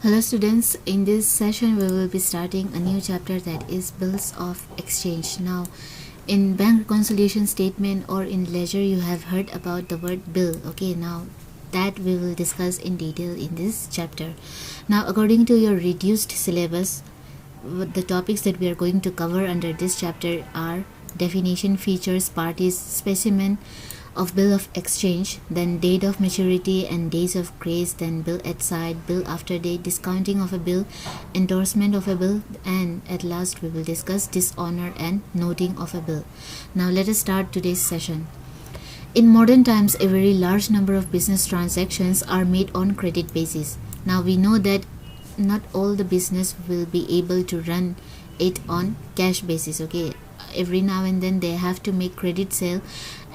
Hello students, in this session we will be starting a new chapter, that is bills of exchange. Now in bank reconciliation statement or in ledger you have heard about the word bill. Okay, now that we will discuss in detail in this chapter. Now according to your reduced syllabus, the topics that we are going to cover under this chapter are definition, features, parties, specimen of bill of exchange, then date of maturity and days of grace, then bill at side, bill after date, discounting of a bill, endorsement of a bill, and at last we will discuss dishonor and noting of a bill. Now let us start today's session. In modern times, a very large number of business transactions are made on credit basis. Now we know that not all the business will be able to run it on cash basis. Okay, every now and then they have to make credit sale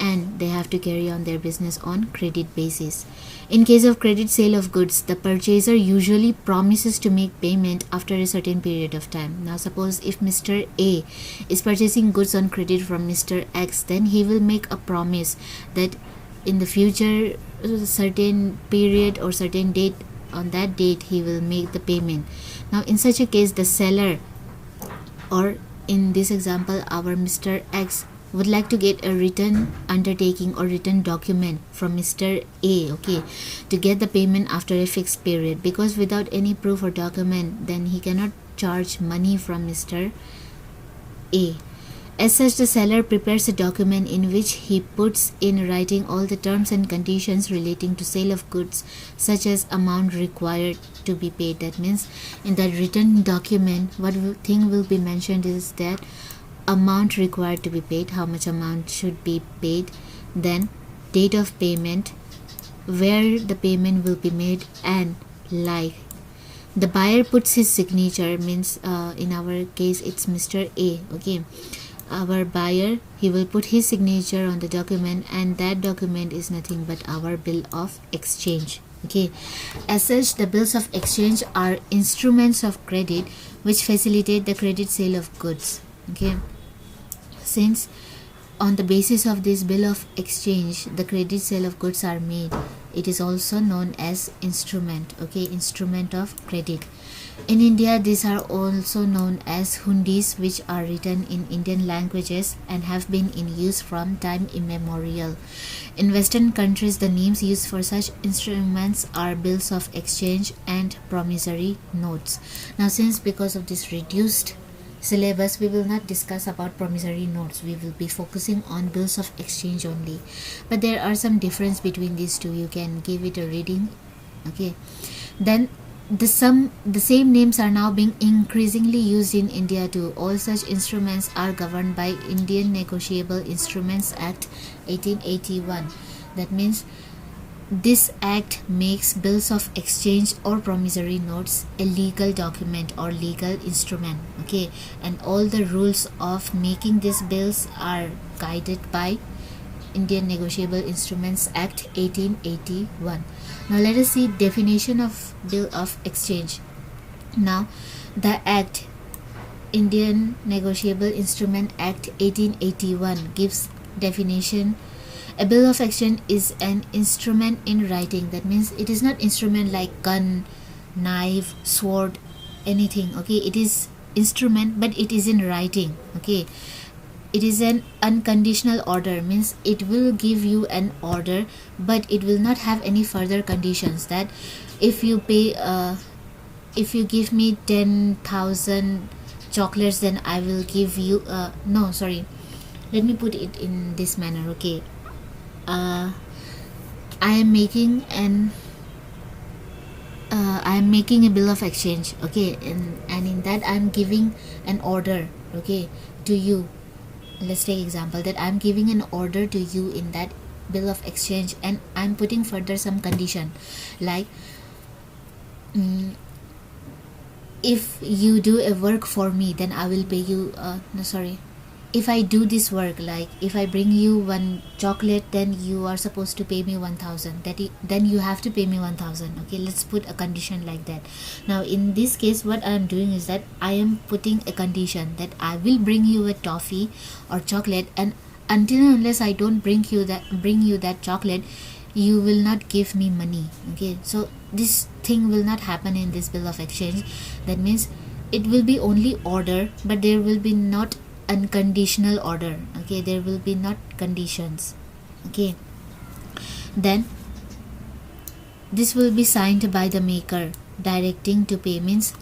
and they have to carry on their business on credit basis. In case of credit sale of goods, the purchaser usually promises to make payment after a certain period of time. Now suppose if Mr. A is purchasing goods on credit from Mr. X, then he will make a promise that in the future certain period or certain date, on that date he will make the payment. Now in such a case, the seller, or in this example our Mr. X, would like to get a written undertaking or written document from Mr. A, okay, to get the payment after a fixed period, because without any proof or document then he cannot charge money from Mr. A. As such, the seller prepares a document in which he puts in writing all the terms and conditions relating to sale of goods, such as amount required to be paid. That means in that written document, what thing will be mentioned is that amount required to be paid, how much amount should be paid, then date of payment, where the payment will be made, and like. The buyer puts his signature, means in our case it's Mr. A, okay. Our buyer, he will put his signature on the document, and that document is nothing but our bill of exchange. Okay, as such, the bills of exchange are instruments of credit which facilitate the credit sale of goods. Okay, since on the basis of this bill of exchange the credit sale of goods are made, it is also known as instrument. Okay, instrument of credit. In India, these are also known as hundis, which are written in Indian languages and have been in use from time immemorial. In Western countries, the names used for such instruments are bills of exchange and promissory notes. Now since because of this reduced syllabus, we will not discuss about promissory notes. We will be focusing on bills of exchange only, but there are some difference between these two. You can give it a reading. Okay, then the same names are now being increasingly used in India too. All such instruments are governed by Indian Negotiable Instruments Act 1881. That means this act makes bills of exchange or promissory notes a legal document or legal instrument. Okay, and all the rules of making these bills are guided by Indian Negotiable Instruments Act 1881. Now let us see definition of bill of exchange. Now the act, Indian Negotiable Instrument Act 1881, gives definition. A bill of exchange is an instrument in writing. That means it is not instrument like gun, knife, sword, anything. Okay, it is instrument but it is in writing. Okay, it is an unconditional order, means it will give you an order but it will not have any further conditions, that if you pay if you give me 10,000 chocolates then I will give you no, sorry, let me put it in this manner. Okay, I am making a bill of exchange. Okay, and in that I am giving an order, okay, to you. Let's take example that I'm giving an order to you in that bill of exchange, and I'm putting further some condition like if you do a work for me then I will pay you if I do this work, like if I bring you one chocolate then you are supposed to pay me 1,000, then you have to pay me 1,000. Okay, let's put a condition like that. Now in this case what I am doing is that I am putting a condition that I will bring you a toffee or chocolate, and until and unless I don't bring you that chocolate, you will not give me money. Okay, so this thing will not happen in this bill of exchange. That means it will be only order, but there will be not unconditional order. Okay, there will be not conditions. Okay, then this will be signed by the maker directing to pay. Means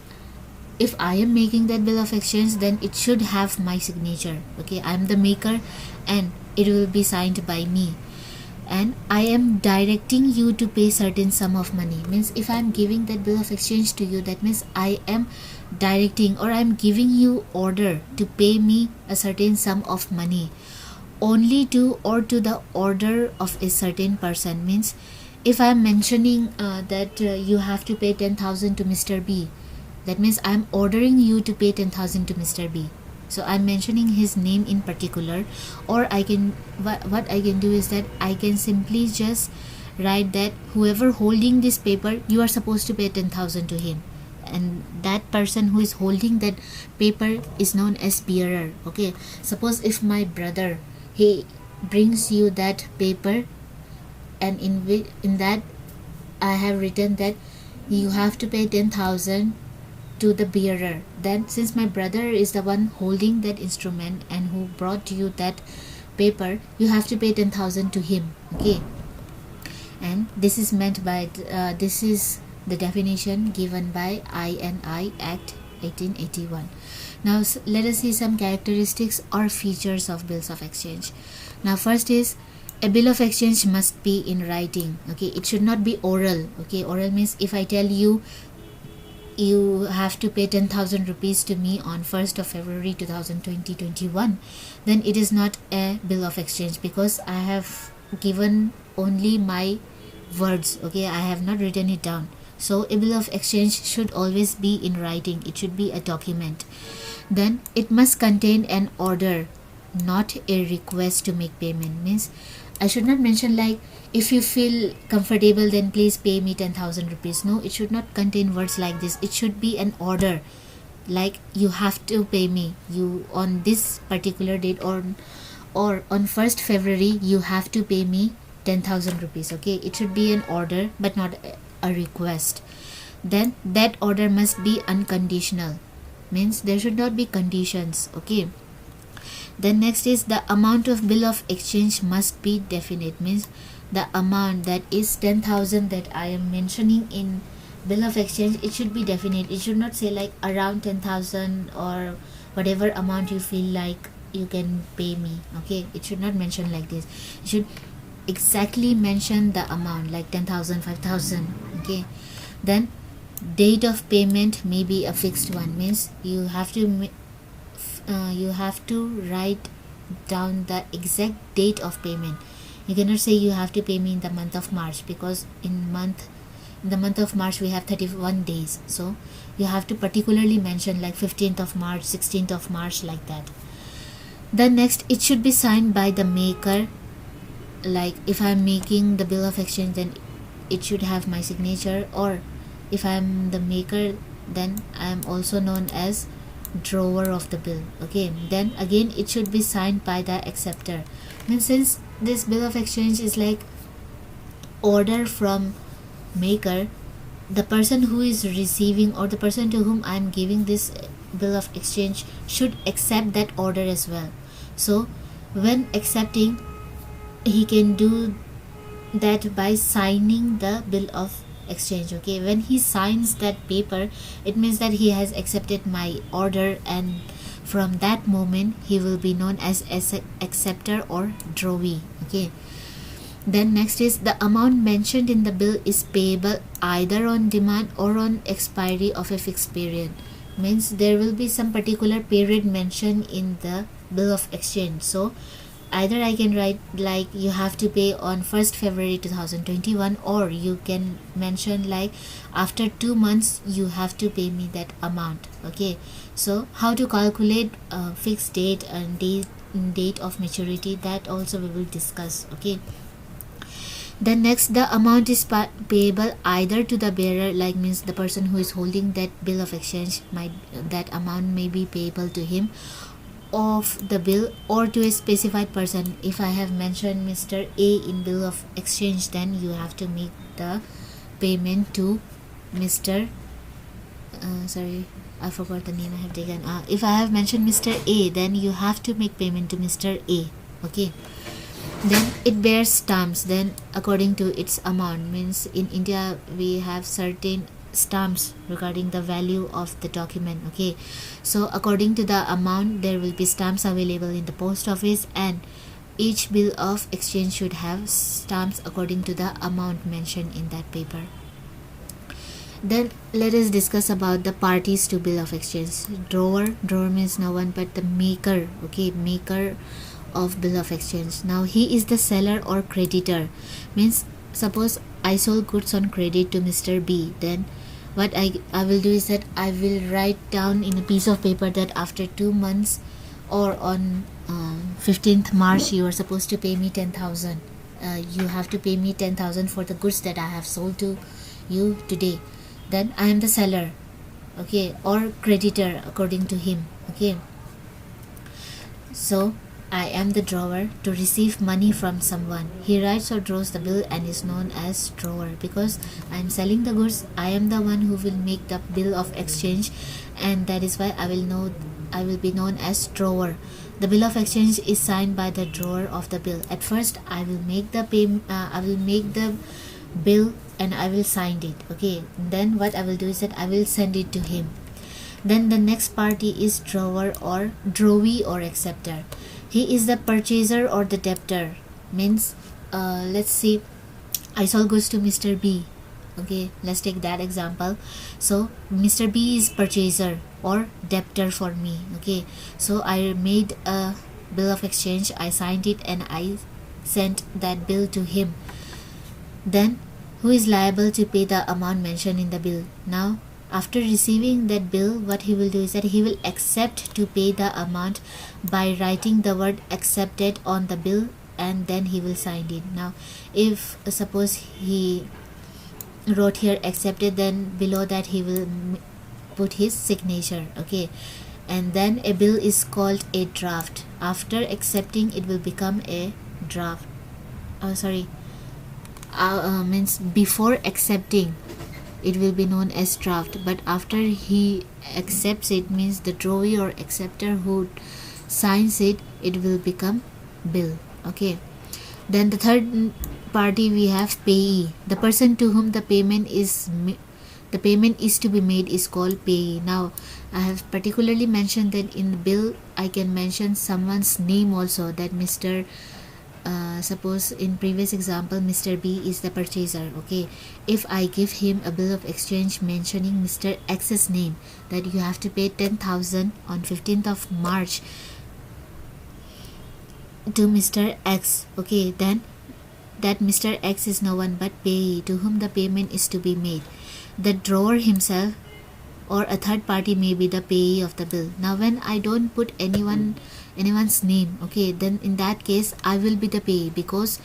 if I am making that bill of exchange, then it should have my signature. Okay, I am the maker and it will be signed by me, and I am directing you to pay certain sum of money. Means if I am giving that bill of exchange to you, that means I am directing, or I am giving you order to pay me a certain sum of money only to, or to the order of a certain person. Means if I am mentioning that you have to pay 10,000 to Mr. B, that means I am ordering you to pay 10,000 to Mr. B. So I'm mentioning his name in particular, or I can what I can do is that I can simply just write that whoever holding this paper, you are supposed to pay 10,000 to him, and that person who is holding that paper is known as bearer. Okay, suppose if my brother, he brings you that paper, and in that I have written that you have to pay 10,000 to the bearer, then since my brother is the one holding that instrument and who brought you that paper, you have to pay 10,000 to him. Okay, and this is meant by this is the definition given by INI Act 1881. Now let us see some characteristics or features of bills of exchange. Now first is, a bill of exchange must be in writing. Okay, it should not be oral. Okay, oral means if I tell you you have to pay 10,000 rupees to me on 1st of February 2021, then it is not a bill of exchange, because I have given only my words. Okay, I have not written it down. So a bill of exchange should always be in writing. It should be a document. Then it must contain an order, not a request to make payment. Means I should not mention like, if you feel comfortable then please pay me 10,000 rupees. No, it should not contain words like this. It should be an order, like you have to pay me, you on this particular date, or on 1st February you have to pay me 10,000 rupees. Okay, it should be an order but not a request. Then that order must be unconditional. Means there should not be conditions. Okay, then next is, the amount of bill of exchange must be definite. Means the amount that is 10,000 that I am mentioning in bill of exchange, it should be definite. It should not say like around 10,000 or whatever amount you feel like you can pay me. Okay, it should not mention like this. It should exactly mention the amount, like 10,000, 5,000. Okay, then date of payment may be a fixed one. Means you have to write down the exact date of payment. You cannot say you have to pay me in the month of March, because in the month of March we have 31 days. So you have to particularly mention like 15th of March, 16th of March, like that. Then next, it should be signed by the maker. Like if I'm making the bill of exchange, then it should have my signature, or if I'm the maker, then I am also known as drawer of the bill. Okay, then again it should be signed by the acceptor. And since this bill of exchange is like order from maker, the person who is receiving, or the person to whom I am giving this bill of exchange, should accept that order as well. So when accepting, he can do that by signing the bill of exchange. Okay, when he signs that paper, it means that he has accepted my order, and from that moment he will be known as acceptor or drawee. Okay, then next is, the amount mentioned in the bill is payable either on demand or on expiry of a fixed period. Means there will be some particular period mentioned in the bill of exchange. So either I can write like you have to pay on 1st February 2021, or you can mention like after 2 months you have to pay me that amount. Okay, so how to calculate fixed date and date of maturity, that also we will discuss. Okay, then next, the amount is payable either to the bearer, like means the person who is holding that bill of exchange, that amount may be payable to him, of the bill or to a specified person. If I have mentioned Mr. A in bill of exchange, then you have to make the payment to Mr. Sorry, I forgot the name I have taken. If I have mentioned Mr. A, then you have to make payment to Mr. A. Okay. Then it bears stamps then according to its amount. Means in India we have certain stamps regarding the value of the document. Okay, so according to the amount there will be stamps available in the post office, and each bill of exchange should have stamps according to the amount mentioned in that paper. Then let us discuss about the parties to bill of exchange. Drawer means no one but the maker. Okay, maker of bill of exchange. Now he is the seller or creditor. Means suppose I sold goods on credit to Mr. B, then what I will do is that I will write down in a piece of paper that after 2 months or on 15th March you are supposed to pay me 10,000. You have to pay me 10,000 for the goods that I have sold to you today. Then I am the seller, okay, or creditor according to him. Okay, so I am the drawer to receive money from someone. He writes or draws the bill and is known as drawer. Because I am selling the goods, I am the one who will make the bill of exchange, and that is why I will be known as drawer. The bill of exchange is signed by the drawer of the bill. At first I will make the bill and I will sign it. Okay, then what I will do is that I will send it to him. Then the next party is drawer or drawee or acceptor. He is the purchaser or the debtor. Means let's see, I sold goods to Mr. B. Okay, let's take that example. So Mr. B is purchaser or debtor for me. Okay, so I made a bill of exchange, I signed it and I sent that bill to him. Then who is liable to pay the amount mentioned in the bill? Now after receiving that bill, what he will do is that he will accept to pay the amount by writing the word accepted on the bill, and then he will sign it. Now if suppose he wrote here accepted, then below that he will put his signature. Okay, and then a bill is called a draft. After accepting, it will become a draft. Means before accepting it will be known as draft, but after he accepts it, means the drawee or acceptor who signs it, it will become bill. Okay, then the third party we have payee. The person to whom the payment is to be made is called payee. Now I have particularly mentioned that in the bill I can mention someone's name also, that Mr. Suppose in previous example Mr. B is the purchaser. Okay, if I give him a bill of exchange mentioning Mr. X's name, that you have to pay 10,000 on 15th of March to Mr. X. Okay, then that Mr. X is no one but payee to whom the payment is to be made. The drawer himself or a third party may be the payee of the bill. Now when I don't put anyone's name, okay, then in that case I will be the payee, because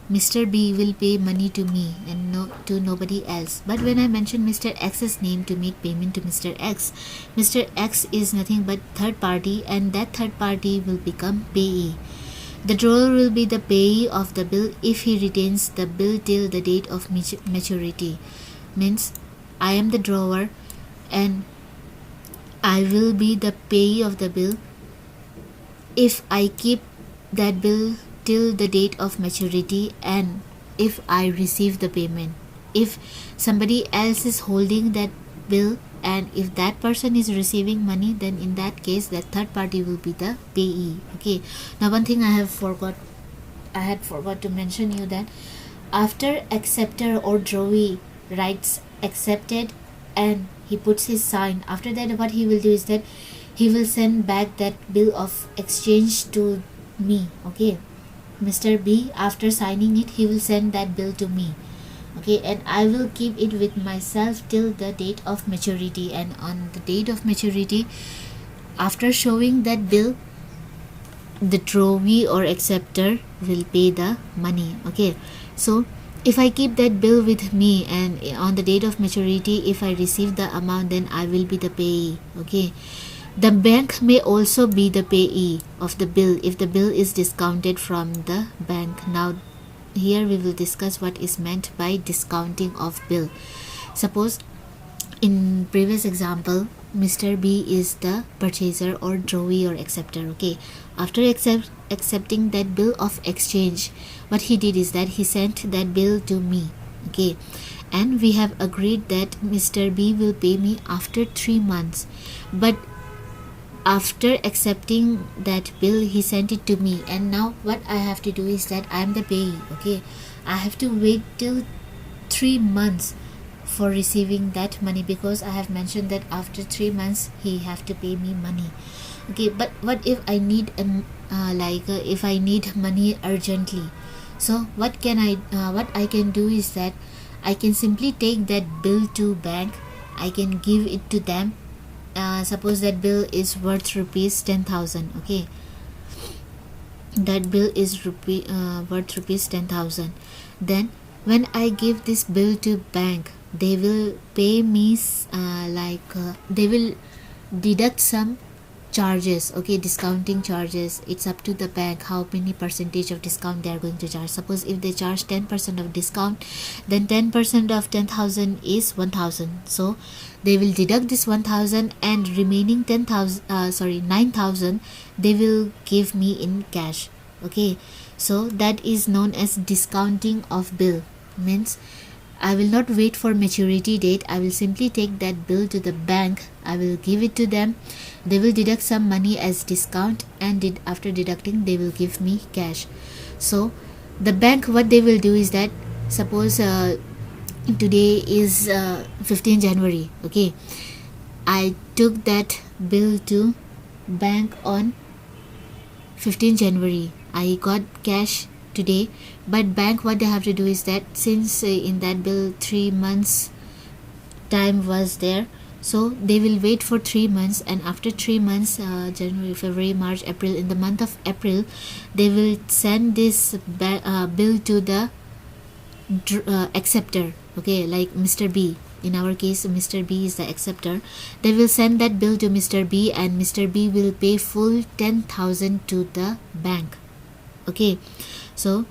Mr. B will pay money to me and to nobody else. But when I mention Mr. X's name to make payment to Mr. X is nothing but third party, and that third party will become payee. The drawer will be the payee of the bill if he retains the bill till the date of maturity. Means I am the drawer and I will be the payee of the bill if I keep that bill till the date of maturity and if I receive the payment. If somebody else is holding that bill and if that person is receiving money, then in that case that third party will be the payee. Okay, now one thing I had forgot to mention you that after acceptor or drawee writes accepted and he puts his sign, after that what he will do is that he will send back that bill of exchange to me. Okay, Mr. B, after signing it, he will send that bill to me. Okay, and I will keep it with myself till the date of maturity, and on the date of maturity, after showing that bill, the drawee or acceptor will pay the money. Okay, so if I keep that bill with me and on the date of maturity if I receive the amount, then I will be the payee. Okay, The bank may also be the payee of the bill if the bill is discounted from the bank. Now here we will discuss what is meant by discounting of bill. Suppose in previous example, Mr. B is the purchaser or drawee or acceptor. Okay, after accepting that bill of exchange, what he did is that he sent that bill to me. Okay, and we have agreed that Mr. B will pay me after 3 months, but after accepting that bill he sent it to me, and now what I have to do is that I am the payee. Okay, I have to wait till 3 months for receiving that money, because I have mentioned that after 3 months he have to pay me money. Okay, but what if I need if I need money urgently? So what I can do is that I can simply take that bill to bank. I can give it to them. Suppose that bill is worth rupees 10,000. Okay, that bill is worth rupees 10,000. Then when I give this bill to bank, they will pay me they will deduct some charges. Okay, discounting charges. It's up to the bank how many percentage of discount they are going to charge. Suppose if they charge 10% of discount, then 10% of 10,000 is 1,000. So they will deduct this 1,000, and remaining 9,000 they will give me in cash. Okay, so that is known as discounting of bill. Means I will not wait for maturity date. I will simply take that bill to the bank. I will give it to them. They will deduct some money as discount, and after deducting they will give me cash. So the bank, what they will do is that, suppose today is 15 January. Okay, I took that bill to bank on 15 January. I got cash today, but bank, what they have to do is that, since in that bill 3 months time was there, so they will wait for 3 months, and after 3 months, January, February, March, April, in the month of April, they will send this bill to the acceptor. Okay, like Mr. B. In our case, Mr. B is the acceptor. They will send that bill to Mr. B, and Mr. B will pay full 10,000 to the bank. Okay, so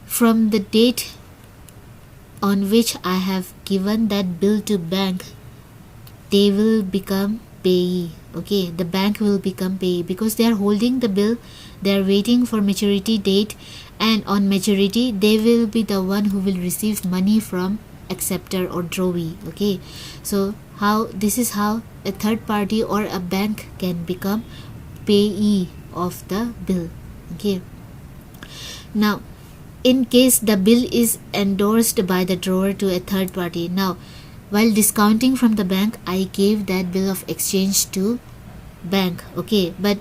from the date on which I have given that bill to bank, they will become payee. Okay, the bank will become payee because they are holding the bill, they are waiting for maturity date, and on maturity they will be the one who will receive money from acceptor or drawee. Okay, so this is how a third party or a bank can become payee of the bill. Okay, now in case the bill is endorsed by the drawer to a third party, now while discounting from the bank, I gave that bill of exchange to bank. Okay, but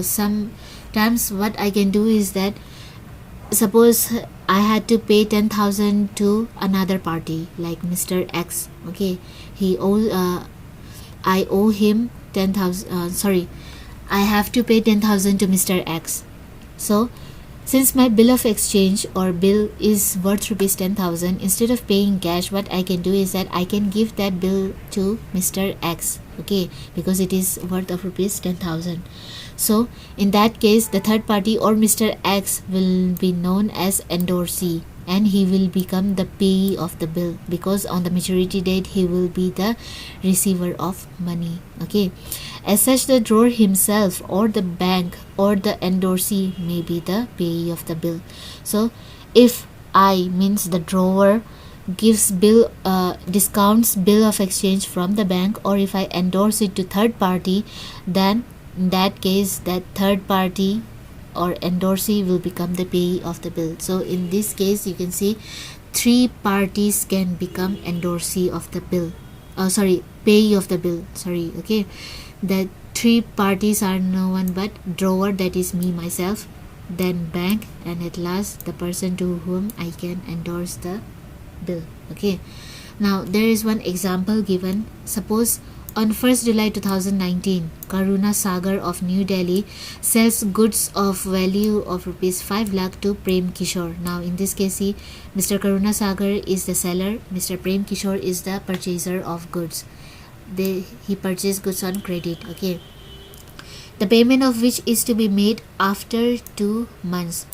sometimes what I can do is that, suppose I had to pay 10,000 to another party like Mr. X. Okay, I owe him 10,000. I have to pay 10,000 to Mr. X. So since my bill of exchange or bill is worth rupees 10,000, instead of paying cash, what I can do is that I can give that bill to Mr. X. Okay, because it is worth of rupees 10,000. So in that case, the third party or Mr. X will be known as endorsee, and he will become the payee of the bill, because on the maturity date he will be the receiver of money. Okay, as such, the drawer himself or the bank or the endorsee may be the payee of the bill. So if I, means the drawer, gives discounts bill of exchange from the bank, or if I endorse it to third party, then in that case that third party or endorsee will become the payee of the bill. So in this case, you can see 3 parties can become endorsee of the bill. Payee of the bill. Okay, the 3 parties are no one but drawer, that is me myself, then bank, and at last the person to whom I can endorse the bill. Okay, now there is one example given. Suppose on 1st July 2019, Karuna Sagar of New Delhi sells goods of value of rupees 5 lakh to Prem Kishore. Now in this case, Mr. Karuna Sagar is the seller, Mr. Prem Kishore is the purchaser of goods. He purchased goods on credit. Okay, the payment of which is to be made after 2 months.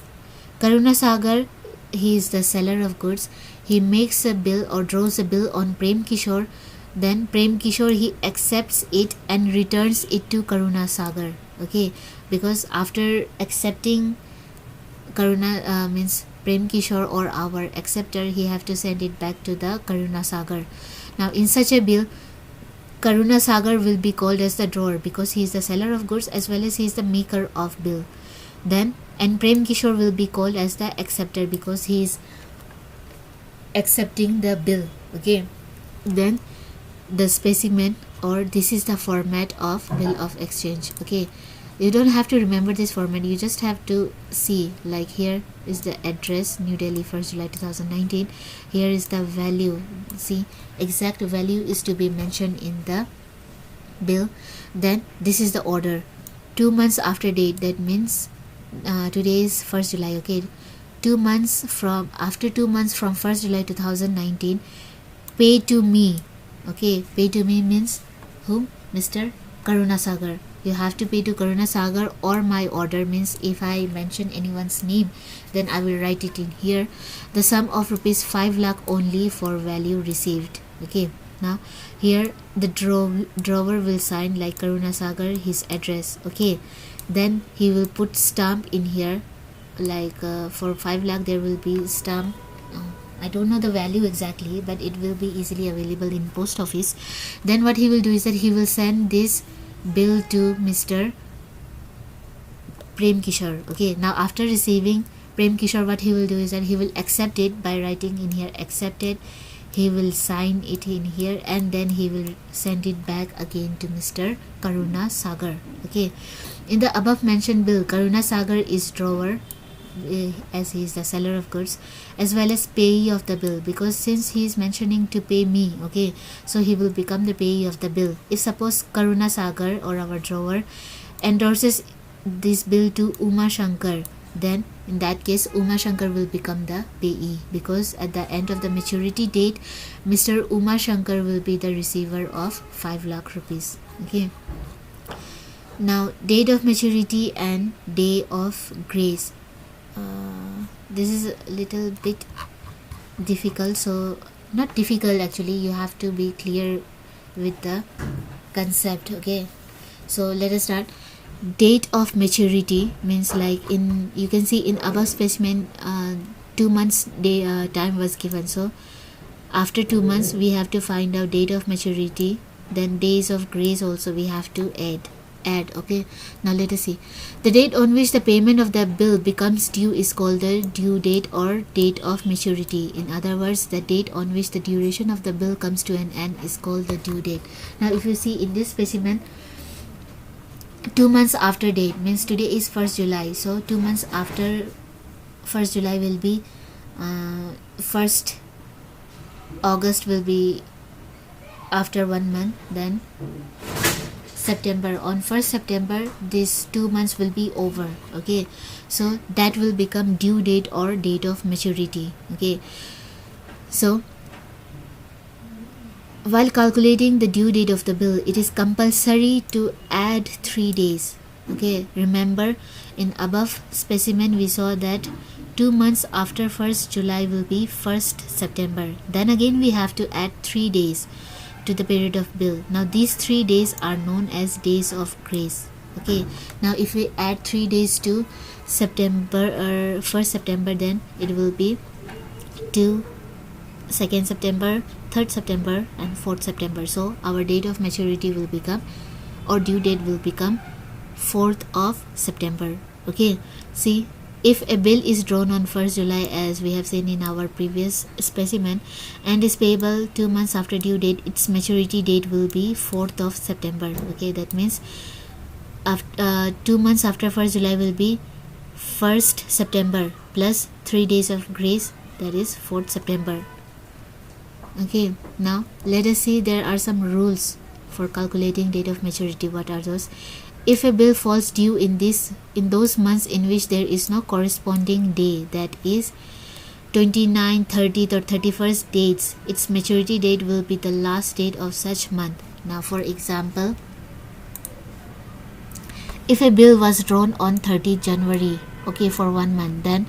Karuna Sagar, he is the seller of goods. He makes a bill or draws a bill on Prem Kishore. Then Prem Kishore, he accepts it and returns it to Karuna Sagar. Okay, because after accepting Karuna means Prem Kishore or our acceptor, he have to send it back to the Karuna Sagar. Now in such a bill, Karuna Sagar will be called as the drawer because he is the seller of goods as well as he is the maker of bill. Then and Prem Kishore will be called as the acceptor because he is accepting the bill. Okay, then the specimen, or this is the format of bill of exchange. Okay, you don't have to remember this format, you just have to see, like here is the address, New Delhi, 1st July 2019. Here is the value, see, exact value is to be mentioned in the bill. Then this is the order, 2 months after date, that means today is 1st July. Okay, 2 months from, after 2 months from 1st July 2019, pay to me. Okay, pay to me means whom? Mr. Karuna Sagar. You have to pay to Karuna Sagar, or my order means if I mention anyone's name, then I will write it in here. The sum of rupees 5 lakh only for value received. Okay, now here the drawer will sign like Karuna Sagar, his address. Okay, then he will put stamp in here, like for 5 lakh there will be stamp. I don't know the value exactly, but it will be easily available in post office. Then what he will do is that he will send this bill to Mr. Prem Kishore. Okay, now after receiving Prem Kishore, what he will do is that he will accept it by writing in here accepted. He will sign it in here and then he will send it back again to Mr. Karuna Sagar. Okay, in the above mentioned bill, Karuna Sagar is drawer, as he is the seller of goods, as well as payee of the bill, because since he is mentioning to pay me, okay, so he will become the payee of the bill. If suppose Karuna Sagar or our drawer endorses this bill to Uma Shankar, then in that case Uma Shankar will become the payee, because at the end of the maturity date, Mr. Uma Shankar will be the receiver of 5 lakh rupees. Okay, now date of maturity and day of grace. This is a little bit difficult, so not difficult actually, you have to be clear with the concept. Okay, so let us start. Date of maturity means, like in, you can see in above specimen 2 months day time was given, so after 2 months we have to find out date of maturity. Then days of grace also we have to add. Okay, now let us see. The date on which the payment of the bill becomes due is called the due date or date of maturity. In other words, the date on which the duration of the bill comes to an end is called the due date. Now if you see in this specimen, 2 months after date means today is 1st July, so 2 months after 1st July will be 1st August will be after 1 month, then September, on 1st September these 2 months will be over. Okay, so that will become due date or date of maturity. Okay, so while calculating the due date of the bill, it is compulsory to add 3 days. Okay, remember in above specimen we saw that 2 months after 1st July will be 1st September. Then again we have to add 3 days to the period of bill. Now these 3 days are known as days of grace. Okay, now if we add 3 days to September or 1st September, then it will be 2nd September, 3rd September and 4th September. So our date of maturity will become, or due date will become 4th of September. Okay, see, if a bill is drawn on 1st July as we have seen in our previous specimen and is payable 2 months after due date, its maturity date will be 4th of September. Okay, that means after 2 months after 1st July will be 1st September plus 3 days of grace, that is 4th September. Okay, now let us see, there are some rules for calculating date of maturity. What are those? If a bill falls due in those months in which there is no corresponding day, that is 29th, 30th or 31st dates, its maturity date will be the last date of such month. Now for example, if a bill was drawn on 30 January, okay, for 1 month, then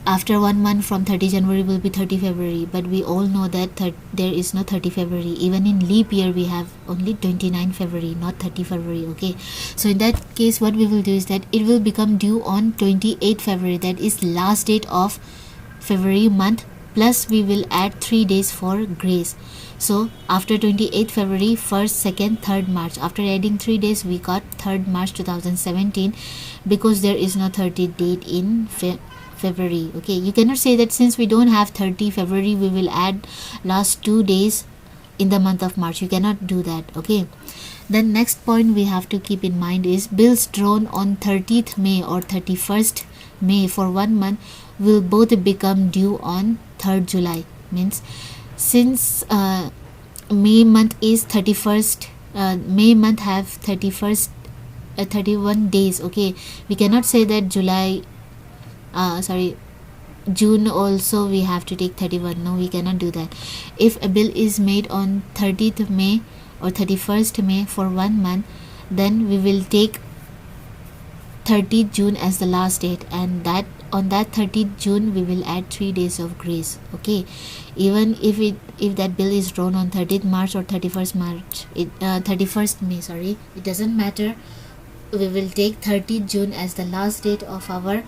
after 1 month from 30 January will be 30 February, but we all know that there is no 30 February. Even in leap year we have only 29 February, not 30 February. Okay, so in that case what we will do is that it will become due on 28 February, that is last date of February month, plus we will add 3 days for grace. So after 28 February, 1st, 2nd, 3rd March, after adding 3 days we got 3rd March 2017, because there is no 30 date in February. Okay, you cannot say that since we don't have 30 February we will add last 2 days in the month of March. You cannot do that. Okay, then next point we have to keep in mind is bills drawn on 30th May or 31st May for 1 month will both become due on 3rd July. Means since May month is 31st, May month have 31st 31 days. Okay, we cannot say that June also we have to take 31. No, we cannot do that. If a bill is made on 30th May or 31st May for 1 month, then we will take 30th June as the last date, and that on that 30th June we will add 3 days of grace. Okay, even if that bill is drawn on 30th March or 31st March, 31st May, sorry, it doesn't matter. We will take 30th June as the last date of our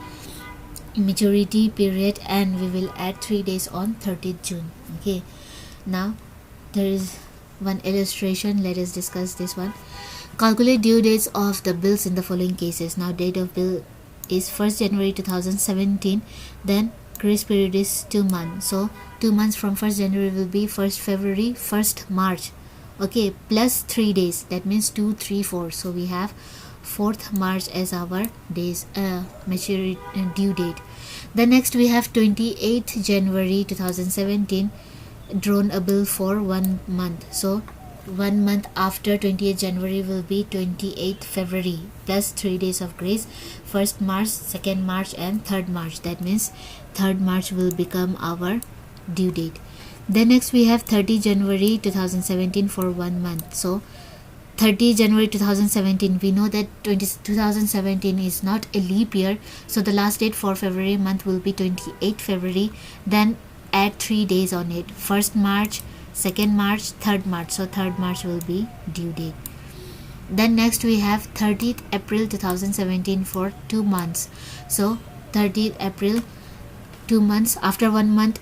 maturity period, and we will add 3 days on 30th June. Okay, now there is one illustration. Let us discuss this one. Calculate due dates of the bills in the following cases. Now date of bill is 1st January 2017, then grace period is 2 months. So 2 months from 1st January will be 1st February, 1st March. Okay, plus 3 days, that means 2, 3, 4. So we have 4th March as our days maturity due date. Then next we have 28th January 2017, drawn a bill for 1 month. So 1 month after 28th January will be 28th February plus 3 days of grace, 1st March, 2nd March and 3rd March. That means 3rd March will become our due date. Then next we have 30 January 2017 for 1 month. So 30 January 2017, we know that 2017 is not a leap year, so the last date for February month will be 28 February. Then add 3 days on it, 1st March, 2nd March, 3rd March. So 3rd March will be due date. Then next we have 30th April 2017 for 2 months. So 30th April, 2 months. After 1 month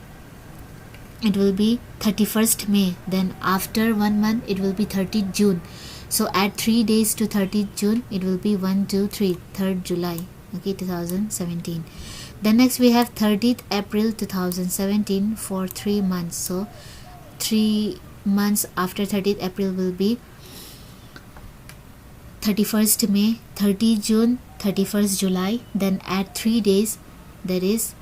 it will be 31st May. Then after 1 month it will be 30th June. So add 3 days to 30th June, it will be 1, 2, 3, 3rd July. Okay, 2017. Then next we have 30th April 2017 for 3 months. So 3 months after 30th April will be 31st May, 30 June, 31st July. Then add 3 days, that is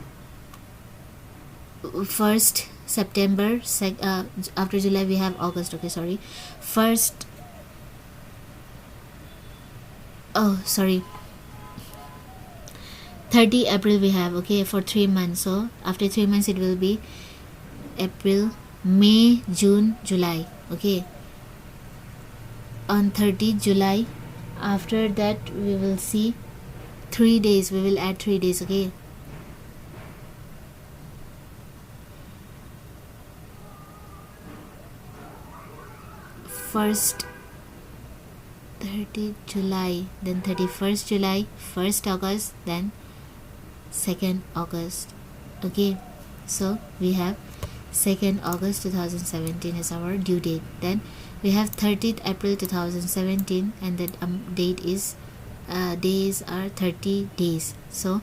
1st September, after July we have August. Okay, sorry, 30 April we have, okay, for 3 months. So after 3 months it will be April, May, June, July. Okay, on 30 July, after that we will see 3 days, we will add 3 days. Okay, first 30 July, then 31st July, 1st August, then 2nd August. Okay, so we have 2nd August 2017 is our due date. Then we have 30th April 2017, and that date is days are 30 days. So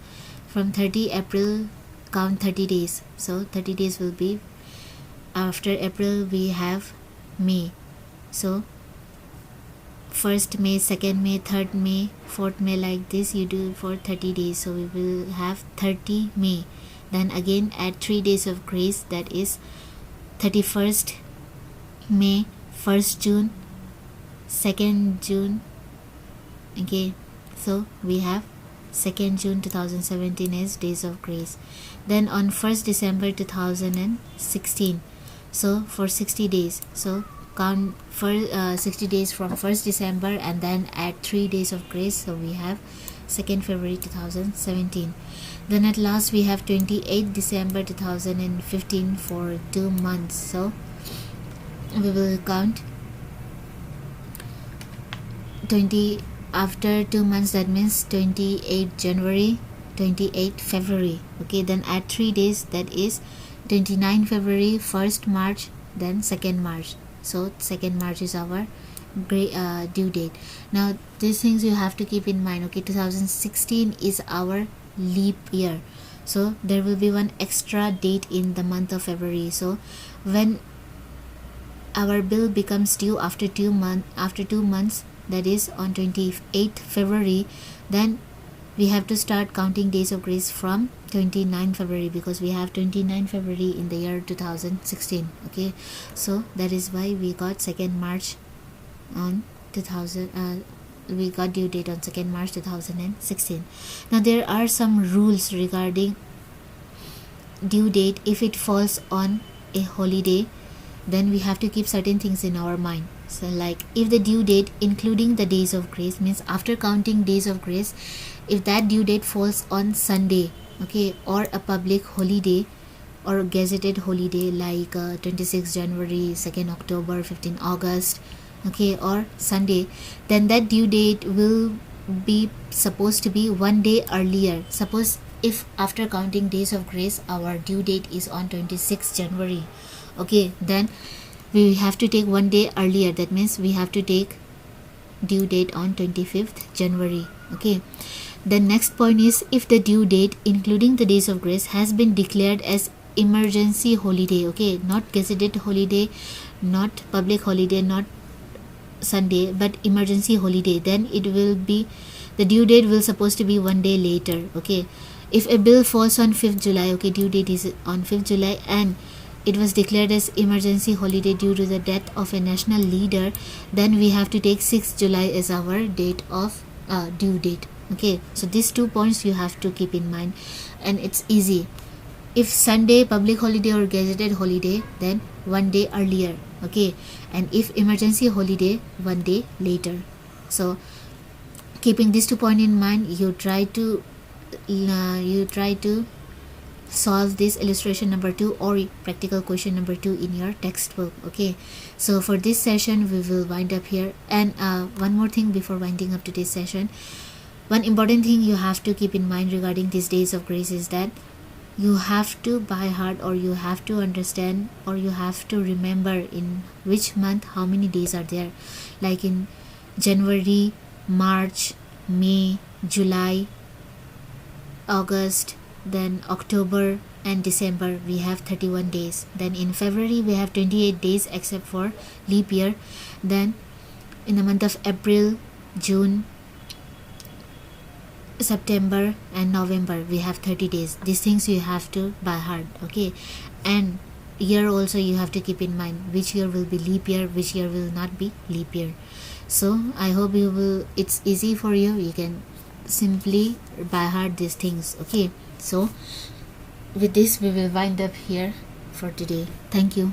from 30 April count 30 days. So 30 days will be after April we have May. So 1st May, 2nd May, 3rd May, 4th May, like this you do for 30 days. So we will have 30 May. Then again add 3 days of grace, that is 31st May, 1st June, 2nd June. Okay, so we have 2nd June 2017 as days of grace. Then on 1st December 2016, so for 60 days, so count for 60 days from 1st December and then add 3 days of grace, so we have 2nd February 2017. Then at last we have 28 December 2015 for 2 months, so we will count 20 after 2 months, that means 28 January, 28 February. Okay, then add 3 days, that is 29 February, 1st March, then 2nd March. So 2nd March is our due date. Now these things you have to keep in mind. Okay, 2016 is our leap year, so there will be one extra date in the month of February. So when our bill becomes due after 2 months, that is on 28th February, then we have to start counting days of grace from 29 February, because we have 29 February in the year 2016. Okay, so that is why we got 2nd March on 2000 we got due date on 2nd March 2016. Now there are some rules regarding due date. If it falls on a holiday, then we have to keep certain things in our mind. So like, if the due date including the days of grace, means after counting days of grace, if that due date falls on Sunday, okay, or a public holiday or gazetted holiday like 26 January, 2nd October, 15 August, okay, or Sunday, then that due date will be supposed to be 1 day earlier. Suppose if after counting days of grace our due date is on 26 January, okay, then we have to take 1 day earlier. That means we have to take due date on 25th January. Okay, the next point is, if the due date including the days of grace has been declared as emergency holiday, okay, not gazetted holiday, not public holiday, not Sunday, but emergency holiday, then it will be, the due date will supposed to be 1 day later. Okay, if a bill falls on 5th July, okay, due date is on 5th July and it was declared as emergency holiday due to the death of a national leader, then we have to take 6th July as our date of due date. Okay, so these 2 points you have to keep in mind, and it's easy. If Sunday public holiday or gazetted holiday, then 1 day earlier. Okay, and if emergency holiday, 1 day later. So keeping these 2 points in mind, you try to solve this illustration number 2 or practical question number 2 in your textbook. Okay, so for this session we will wind up here. And one more thing before winding up today's session, one important thing you have to keep in mind regarding these days of grace is that you have to by heart, or you have to understand, or you have to remember in which month how many days are there. Like in January, March, May, July, August, then October and December, we have 31 days. Then in February we have 28 days except for leap year. Then in the month of April, June, September and November, we have 30 days. These things you have to by heart. Okay, and year also you have to keep in mind which year will be leap year, which year will not be leap year. So I hope you will, it's easy for you, you can simply by heart these things. Okay, so with this we will wind up here for today. Thank you.